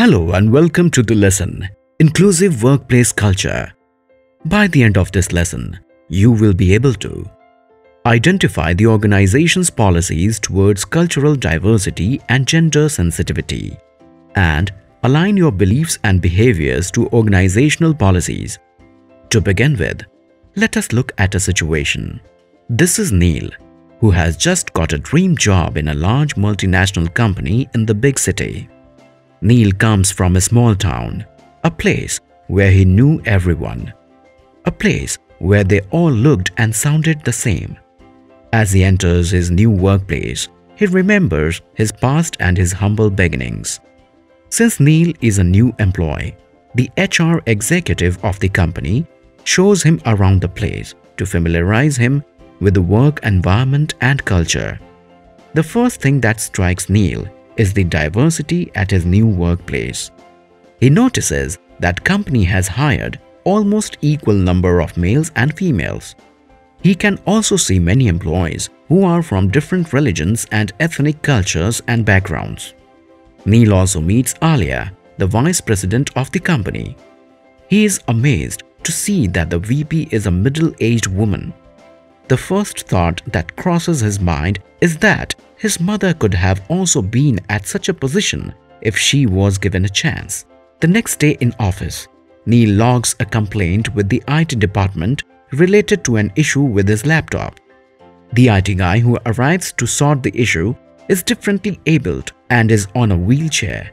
Hello and welcome to the lesson Inclusive Workplace Culture. By the end of this lesson, you will be able to identify the organization's policies towards cultural diversity and gender sensitivity, and align your beliefs and behaviors to organizational policies. To begin with, let us look at a situation. This is Neil, who has just got a dream job in a large multinational company in the big city. Neil comes from a small town, a place where he knew everyone, a place where they all looked and sounded the same. As he enters his new workplace, he remembers his past and his humble beginnings. Since Neil is a new employee, the HR executive of the company shows him around the place to familiarize him with the work environment and culture. The first thing that strikes Neil is the diversity at his new workplace. He notices that company has hired almost equal number of males and females. He can also see many employees who are from different religions and ethnic cultures and backgrounds. Neil also meets Alia, the vice president of the company. He is amazed to see that the VP is a middle-aged woman. The first thought that crosses his mind is that his mother could have also been at such a position if she was given a chance. The next day in office, Neil logs a complaint with the IT department related to an issue with his laptop. The IT guy who arrives to sort the issue is differently abled and is on a wheelchair.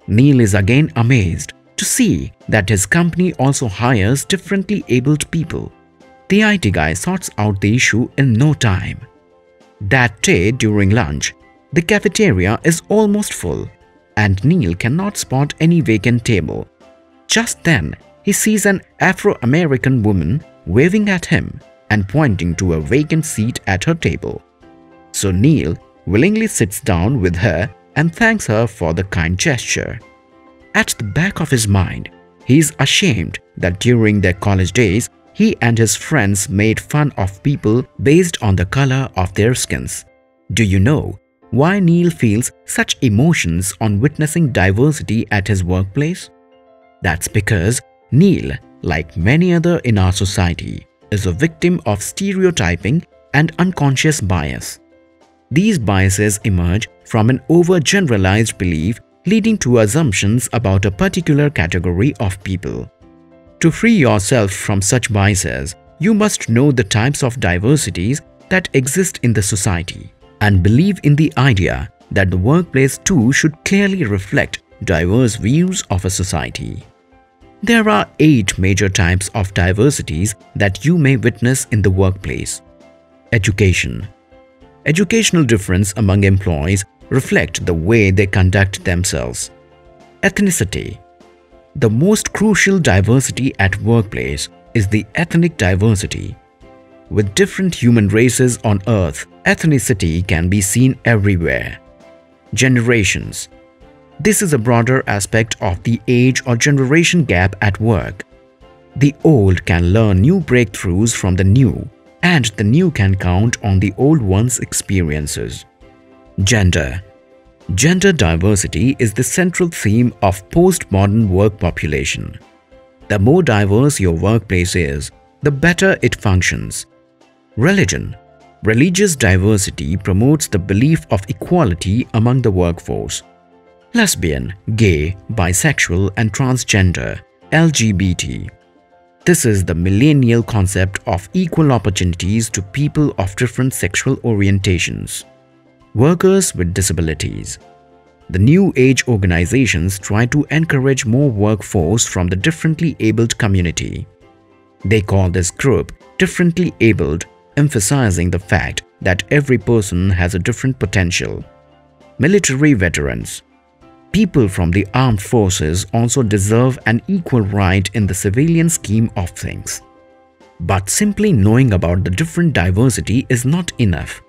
Neil is again amazed to see that his company also hires differently abled people. The IT guy sorts out the issue in no time. That day during lunch, the cafeteria is almost full and Neil cannot spot any vacant table. Just then, he sees an Afro-American woman waving at him and pointing to a vacant seat at her table. So Neil willingly sits down with her and thanks her for the kind gesture. At the back of his mind, he is ashamed that during their college days, he and his friends made fun of people based on the color of their skins. Do you know why Neil feels such emotions on witnessing diversity at his workplace? That's because Neil, like many others in our society, is a victim of stereotyping and unconscious bias. These biases emerge from an overgeneralized belief leading to assumptions about a particular category of people. To free yourself from such biases, you must know the types of diversities that exist in the society and believe in the idea that the workplace too should clearly reflect diverse views of a society. There are 8 major types of diversities that you may witness in the workplace. Education. Educational difference among employees reflect the way they conduct themselves. Ethnicity. The most crucial diversity at workplace is the ethnic diversity. With different human races on earth, ethnicity can be seen everywhere. Generations. This is a broader aspect of the age or generation gap at work. The old can learn new breakthroughs from the new, and the new can count on the old one's experiences. Gender. Gender diversity is the central theme of postmodern work population. The more diverse your workplace is, the better it functions. Religion. Religious diversity promotes the belief of equality among the workforce. Lesbian, gay, bisexual and transgender, LGBT. This is the millennial concept of equal opportunities to people of different sexual orientations. Workers with disabilities. The new age organizations try to encourage more workforce from the differently abled community. They call this group differently abled, emphasizing the fact that every person has a different potential. Military veterans. People from the armed forces also deserve an equal right in the civilian scheme of things. But simply knowing about the different diversity is not enough.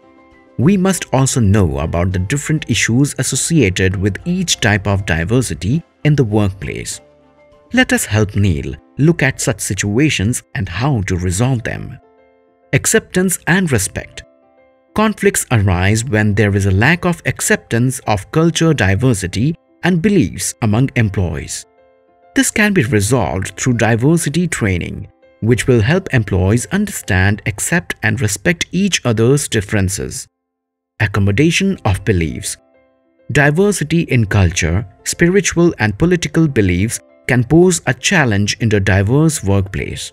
We must also know about the different issues associated with each type of diversity in the workplace. Let us help Neil look at such situations and how to resolve them. Acceptance and respect. Conflicts arise when there is a lack of acceptance of culture diversity and beliefs among employees. This can be resolved through diversity training, which will help employees understand, accept, and respect each other's differences. Accommodation of beliefs. Diversity in culture, spiritual, and political beliefs can pose a challenge in a diverse workplace.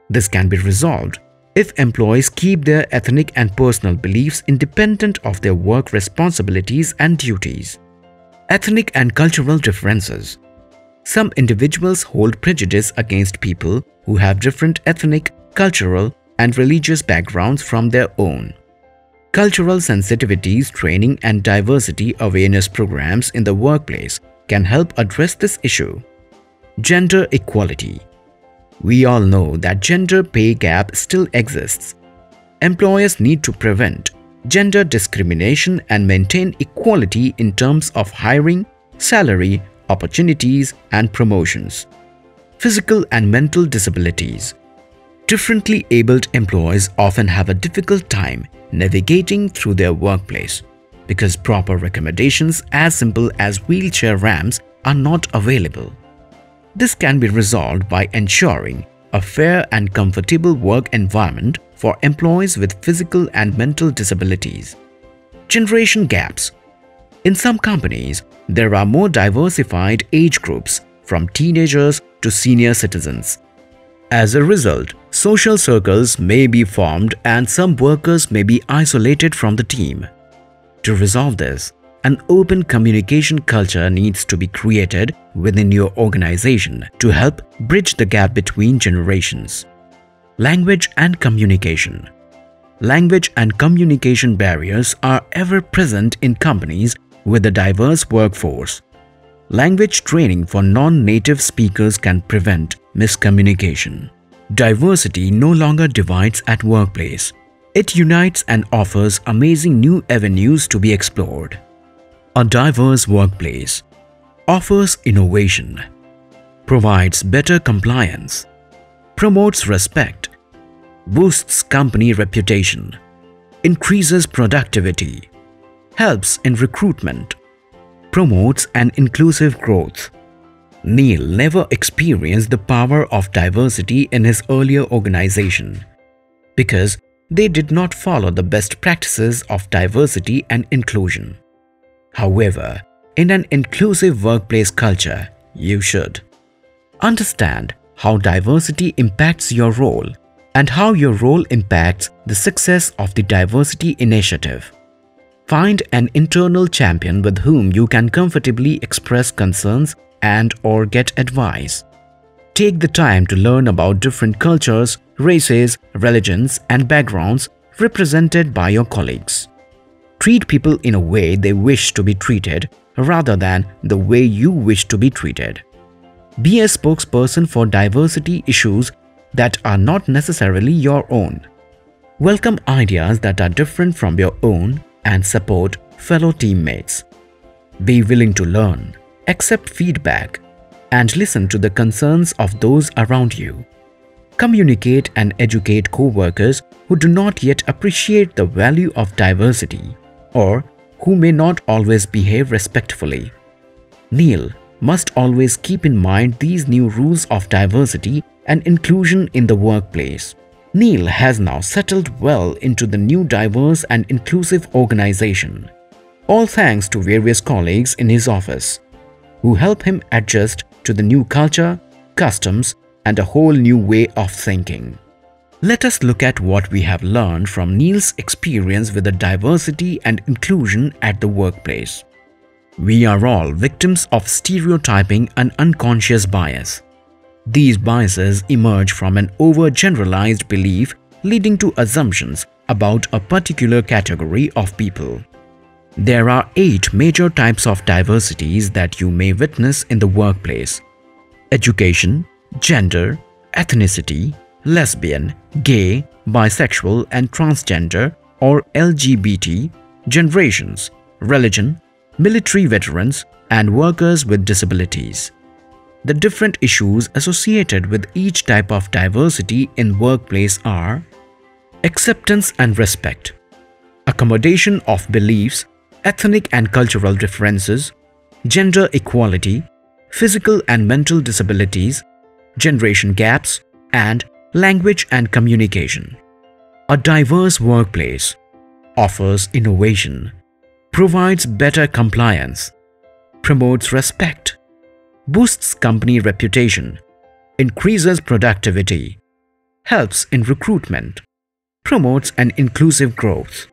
This can be resolved if employees keep their ethnic and personal beliefs independent of their work responsibilities and duties. Ethnic and cultural differences. Some individuals hold prejudice against people who have different ethnic, cultural, and religious backgrounds from their own. Cultural sensitivities training and diversity awareness programs in the workplace can help address this issue. Gender equality. We all know that gender pay gap still exists. Employers need to prevent gender discrimination and maintain equality in terms of hiring, salary, opportunities, and promotions. Physical and mental disabilities. Differently abled employees often have a difficult time navigating through their workplace because proper accommodations as simple as wheelchair ramps are not available. This can be resolved by ensuring a fair and comfortable work environment for employees with physical and mental disabilities. Generation gaps. In some companies, there are more diversified age groups from teenagers to senior citizens. As a result, social circles may be formed and some workers may be isolated from the team. To resolve this, an open communication culture needs to be created within your organization to help bridge the gap between generations. Language and communication. Language and communication barriers are ever present in companies with a diverse workforce. Language training for non-native speakers can prevent miscommunication. Diversity no longer divides at workplace. It unites and offers amazing new avenues to be explored. A diverse workplace offers innovation, provides better compliance, promotes respect, boosts company reputation, increases productivity, helps in recruitment, promotes an inclusive growth. Neil never experienced the power of diversity in his earlier organization because they did not follow the best practices of diversity and inclusion. However, in an inclusive workplace culture, you should understand how diversity impacts your role and how your role impacts the success of the diversity initiative. Find an internal champion with whom you can comfortably express concerns and/or get advice. Take the time to learn about different cultures, races, religions, and backgrounds represented by your colleagues. Treat people in a way they wish to be treated rather than the way you wish to be treated. Be a spokesperson for diversity issues that are not necessarily your own. Welcome ideas that are different from your own and support fellow teammates. Be willing to learn, accept feedback, and listen to the concerns of those around you. Communicate and educate co-workers who do not yet appreciate the value of diversity or who may not always behave respectfully. Neil must always keep in mind these new rules of diversity and inclusion in the workplace. Neil has now settled well into the new diverse and inclusive organization, all thanks to various colleagues in his office who help him adjust to the new culture, customs, and a whole new way of thinking. Let us look at what we have learned from Neil's experience with the diversity and inclusion at the workplace. We are all victims of stereotyping and unconscious bias. These biases emerge from an overgeneralized belief leading to assumptions about a particular category of people. There are 8 major types of diversities that you may witness in the workplace: education, gender, ethnicity, lesbian, gay, bisexual and transgender or LGBT, generations, religion, military veterans, and workers with disabilities. The different issues associated with each type of diversity in workplace are acceptance and respect, accommodation of beliefs, ethnic and cultural differences, gender equality, physical and mental disabilities, generation gaps, and language and communication. A diverse workplace offers innovation, provides better compliance, promotes respect, boosts company reputation, increases productivity, helps in recruitment, promotes an inclusive growth.